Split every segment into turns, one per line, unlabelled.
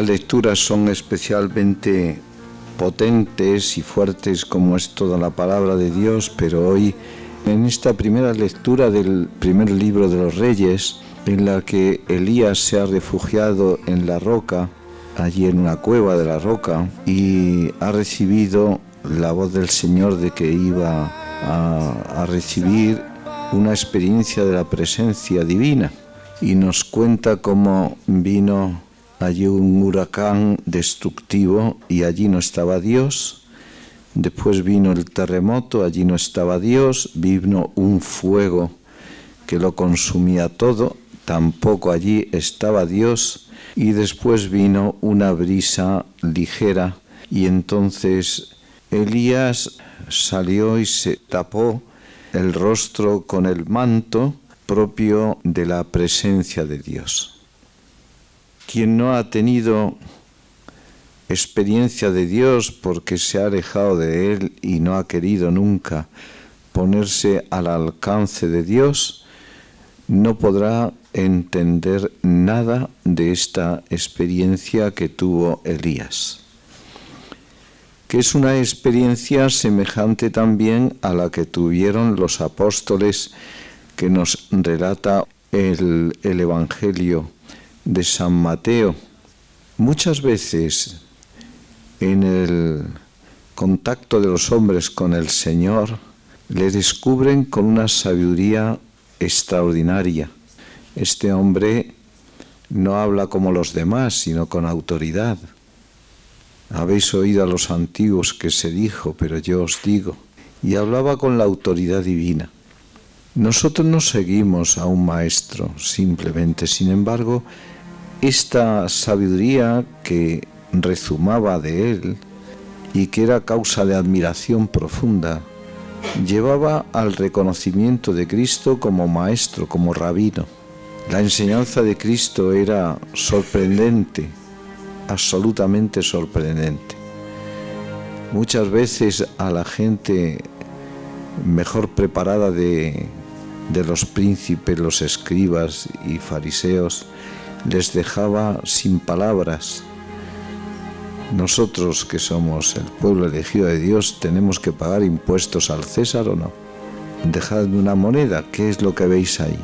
Las lecturas son especialmente potentes y fuertes como es toda la palabra de Dios, pero hoy en esta primera lectura del primer libro de los Reyes, en la que Elías se ha refugiado en la roca, allí en una cueva de la roca, y ha recibido la voz del Señor de que iba a recibir una experiencia de la presencia divina, y nos cuenta cómo vino allí un huracán destructivo y allí no estaba Dios. Después vino el terremoto, allí no estaba Dios. Vino un fuego que lo consumía todo, tampoco allí estaba Dios. Y después vino una brisa ligera y entonces Elías salió y se tapó el rostro con el manto propio de la presencia de Dios. Quien no ha tenido experiencia de Dios porque se ha alejado de Él y no ha querido nunca ponerse al alcance de Dios, no podrá entender nada de esta experiencia que tuvo Elías, que es una experiencia semejante también a la que tuvieron los apóstoles que nos relata el Evangelio de San Mateo. Muchas veces en el contacto de los hombres con el Señor le descubren con una sabiduría extraordinaria. Este hombre no habla como los demás, sino con autoridad. Habéis oído a los antiguos que se dijo, pero yo os digo. Y hablaba con la autoridad divina. Nosotros no seguimos a un maestro simplemente, sin embargo, esta sabiduría que rezumaba de él y que era causa de admiración profunda, llevaba al reconocimiento de Cristo como maestro, como rabino. La enseñanza de Cristo era sorprendente, absolutamente sorprendente. Muchas veces a la gente mejor preparada de los príncipes, los escribas y fariseos, les dejaba sin palabras. Nosotros, que somos el pueblo elegido de Dios, ¿tenemos que pagar impuestos al César o no? Dejadme una moneda, ¿qué es lo que veis ahí?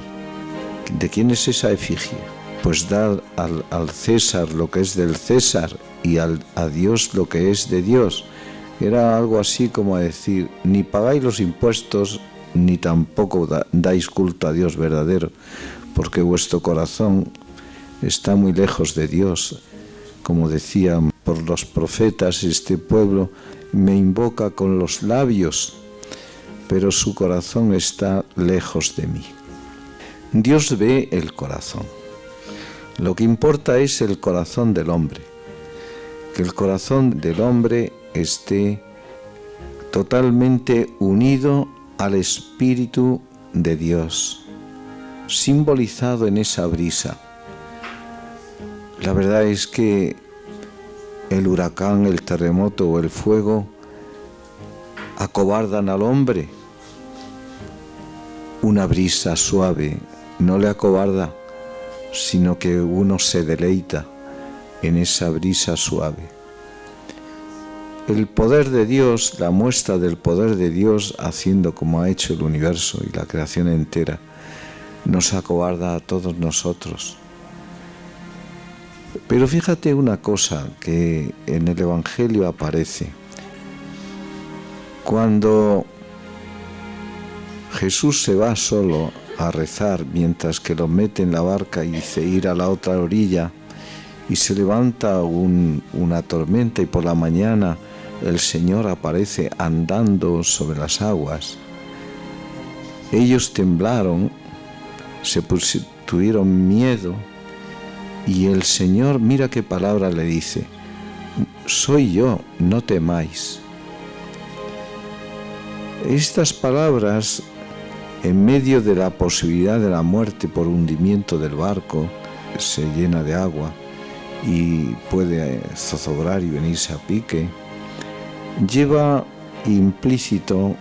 ¿De quién es esa efigie? Pues dad al César lo que es del César y a Dios lo que es de Dios. Era algo así como decir, ni pagáis los impuestos, ni tampoco dais culto a Dios verdadero, porque vuestro corazón está muy lejos de Dios. Como decían por los profetas, este pueblo me invoca con los labios, pero su corazón está lejos de mí. Dios ve el corazón. Lo que importa es el corazón del hombre. Que el corazón del hombre esté totalmente unido al Espíritu de Dios, simbolizado en esa brisa. La verdad es que el huracán, el terremoto o el fuego acobardan al hombre. Una brisa suave no le acobarda, sino que uno se deleita en esa brisa suave. El poder de Dios, la muestra del poder de Dios haciendo como ha hecho el universo y la creación entera, nos acobarda a todos nosotros. Pero fíjate una cosa que en el Evangelio aparece. Cuando Jesús se va solo a rezar mientras que lo mete en la barca y dice ir a la otra orilla, y se levanta una tormenta y por la mañana el Señor aparece andando sobre las aguas. Ellos temblaron, tuvieron miedo. Y el Señor, mira qué palabra le dice, soy yo, no temáis. Estas palabras, en medio de la posibilidad de la muerte por hundimiento del barco, se llena de agua y puede zozobrar y venirse a pique, lleva implícito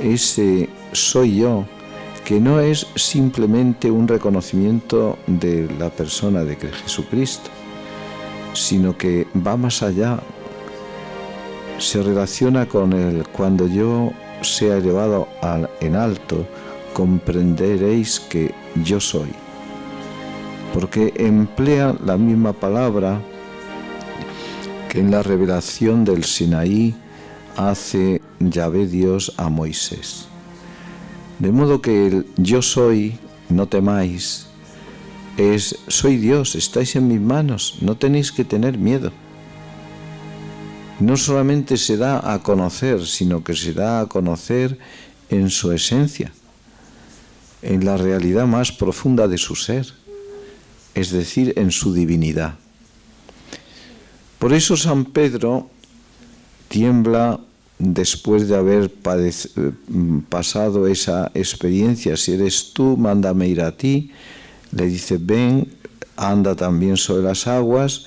ese soy yo, que no es simplemente un reconocimiento de la persona de Jesucristo, sino que va más allá. Se relaciona con el cuando yo sea elevado en alto, comprenderéis que yo soy. Porque emplea la misma palabra que en la revelación del Sinaí hace Yahvé Dios a Moisés. De modo que el yo soy, no temáis, es soy Dios, estáis en mis manos, no tenéis que tener miedo. No solamente se da a conocer, sino que se da a conocer en su esencia, en la realidad más profunda de su ser, es decir, en su divinidad. Por eso San Pedro tiembla después de haber pasado esa experiencia. Si eres tú, mándame ir a ti. Le dice, ven, anda también sobre las aguas,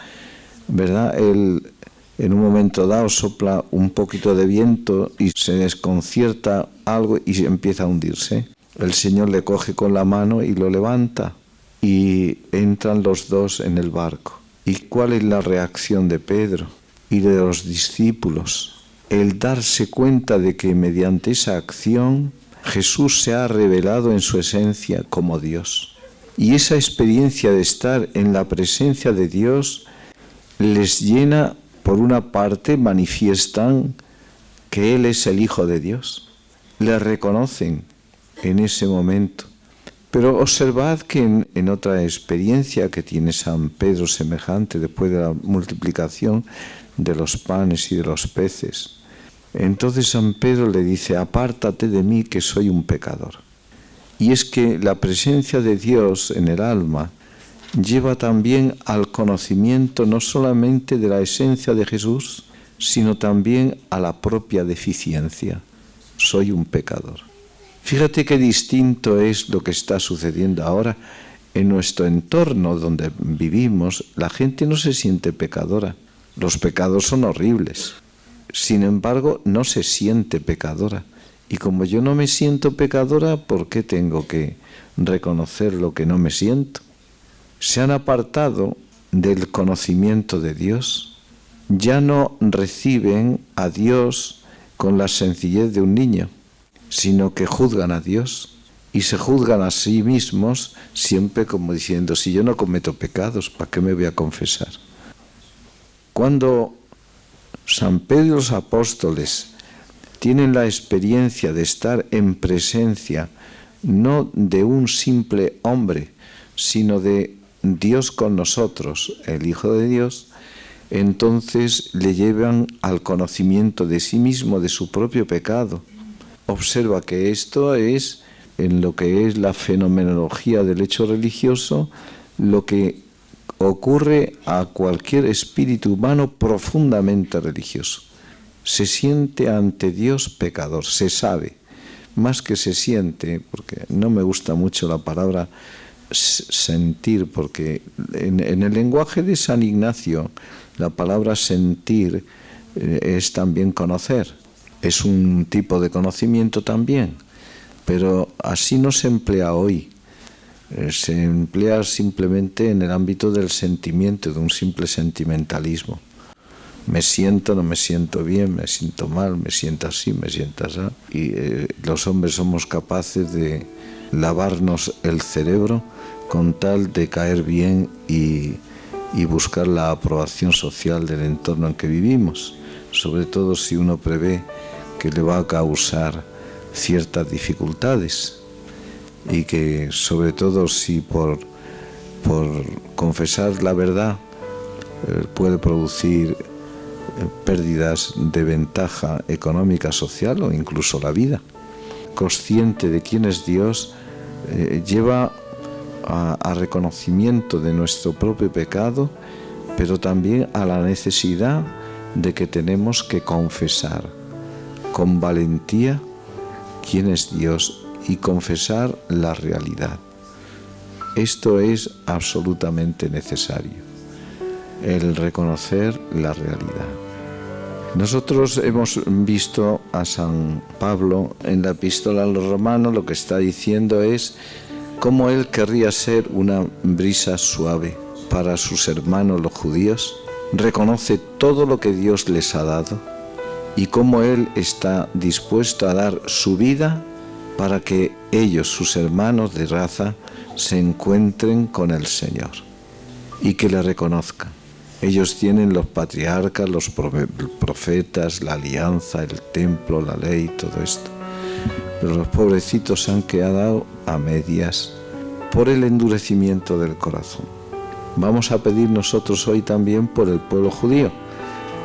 ¿verdad? Él en un momento dado sopla un poquito de viento y se desconcierta algo y empieza a hundirse. El Señor le coge con la mano y lo levanta y entran los dos en el barco. ¿Y cuál es la reacción de Pedro y de los discípulos? El darse cuenta de que mediante esa acción Jesús se ha revelado en su esencia como Dios. Y esa experiencia de estar en la presencia de Dios les llena, por una parte, manifiestan que Él es el Hijo de Dios. Le reconocen en ese momento. Pero observad que en otra experiencia que tiene San Pedro semejante después de la multiplicación de los panes y de los peces, entonces San Pedro le dice, apártate de mí que soy un pecador. Y es que la presencia de Dios en el alma lleva también al conocimiento no solamente de la esencia de Jesús, sino también a la propia deficiencia. Soy un pecador. Fíjate qué distinto es lo que está sucediendo ahora en nuestro entorno donde vivimos. La gente no se siente pecadora. Los pecados son horribles. Sin embargo, no se siente pecadora. Y como yo no me siento pecadora, ¿por qué tengo que reconocer lo que no me siento? Se han apartado del conocimiento de Dios. Ya no reciben a Dios con la sencillez de un niño, sino que juzgan a Dios y se juzgan a sí mismos siempre como diciendo, si yo no cometo pecados, ¿para qué me voy a confesar? Cuando San Pedro y los apóstoles tienen la experiencia de estar en presencia no de un simple hombre, sino de Dios con nosotros, el Hijo de Dios, entonces le llevan al conocimiento de sí mismo, de su propio pecado. Observa que esto es, en lo que es la fenomenología del hecho religioso, lo que ocurre a cualquier espíritu humano profundamente religioso. Se siente ante Dios pecador, se sabe, más que se siente, porque no me gusta mucho la palabra sentir, porque en el lenguaje de San Ignacio la palabra sentir es también conocer, es un tipo de conocimiento también, pero así no se emplea hoy. Se emplea simplemente en el ámbito del sentimiento, de un simple sentimentalismo. Me siento, no me siento bien, me siento mal, me siento así, me siento así. Y los hombres somos capaces de lavarnos el cerebro con tal de caer bien y buscar la aprobación social del entorno en que vivimos, sobre todo si uno prevé que le va a causar ciertas dificultades y que sobre todo si por confesar la verdad puede producir pérdidas de ventaja económica, social o incluso la vida. Consciente de quién es Dios, lleva a reconocimiento de nuestro propio pecado, pero también a la necesidad de que tenemos que confesar con valentía quién es Dios y confesar la realidad. Esto es absolutamente necesario, el reconocer la realidad. Nosotros hemos visto a San Pablo en la epístola a los romanos, lo que está diciendo es cómo él querría ser una brisa suave para sus hermanos los judíos, reconoce todo lo que Dios les ha dado y cómo Él está dispuesto a dar su vida para que ellos, sus hermanos de raza, se encuentren con el Señor y que le reconozcan. Ellos tienen los patriarcas, los profetas, la alianza, el templo, la ley, todo esto. Pero los pobrecitos se han quedado a medias por el endurecimiento del corazón. Vamos a pedir nosotros hoy también por el pueblo judío,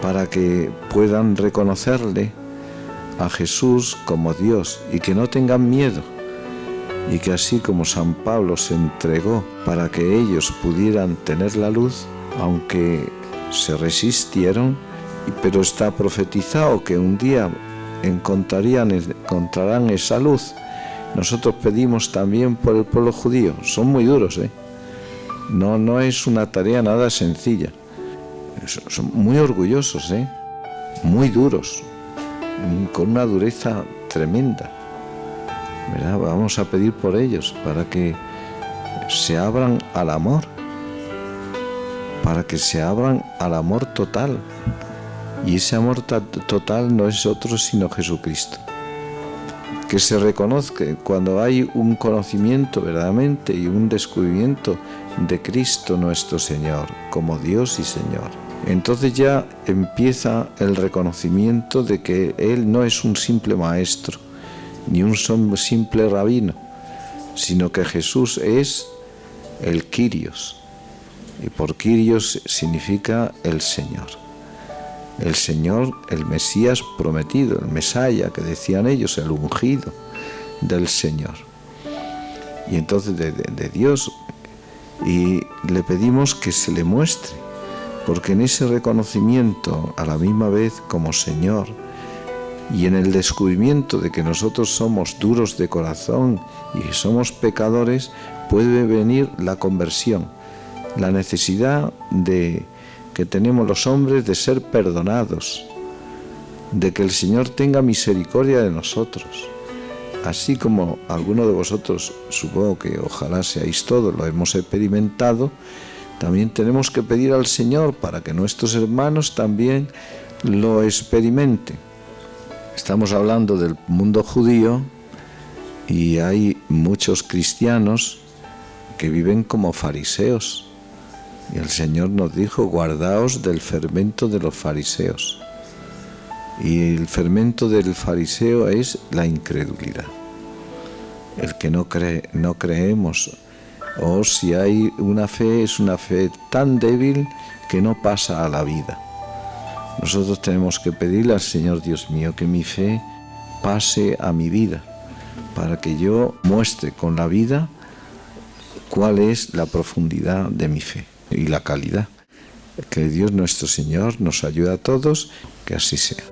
para que puedan reconocerle a Jesús como Dios y que no tengan miedo, y que así como San Pablo se entregó para que ellos pudieran tener la luz, aunque se resistieron, pero está profetizado que un día encontrarán esa luz. Nosotros pedimos también por el pueblo judío. Son muy duros, no es una tarea nada sencilla. Son muy orgullosos, muy duros, con una dureza tremenda, ¿verdad? Vamos a pedir por ellos para que se abran al amor, para que se abran al amor total. Y ese amor total no es otro sino Jesucristo. Que se reconozca cuando hay un conocimiento verdaderamente y un descubrimiento de Cristo nuestro Señor como Dios y Señor. Entonces ya empieza el reconocimiento de que Él no es un simple maestro, ni un simple rabino, sino que Jesús es el Kyrios. Y por Kyrios significa el Señor. El Señor, el Mesías prometido, el Mesaya, que decían ellos, el ungido del Señor. Y entonces de Dios, y le pedimos que se le muestre, porque en ese reconocimiento a la misma vez como Señor y en el descubrimiento de que nosotros somos duros de corazón y que somos pecadores, puede venir la conversión, la necesidad que tenemos los hombres de ser perdonados, de que el Señor tenga misericordia de nosotros. Así como algunos de vosotros, supongo que ojalá seáis todos, lo hemos experimentado, también tenemos que pedir al Señor para que nuestros hermanos también lo experimenten. Estamos hablando del mundo judío y hay muchos cristianos que viven como fariseos. Y el Señor nos dijo, guardaos del fermento de los fariseos. Y el fermento del fariseo es la incredulidad. El que no creemos, o si hay una fe, es una fe tan débil que no pasa a la vida. Nosotros tenemos que pedirle al Señor, Dios mío, que mi fe pase a mi vida, para que yo muestre con la vida cuál es la profundidad de mi fe y la calidad. Que Dios nuestro Señor nos ayude a todos, que así sea.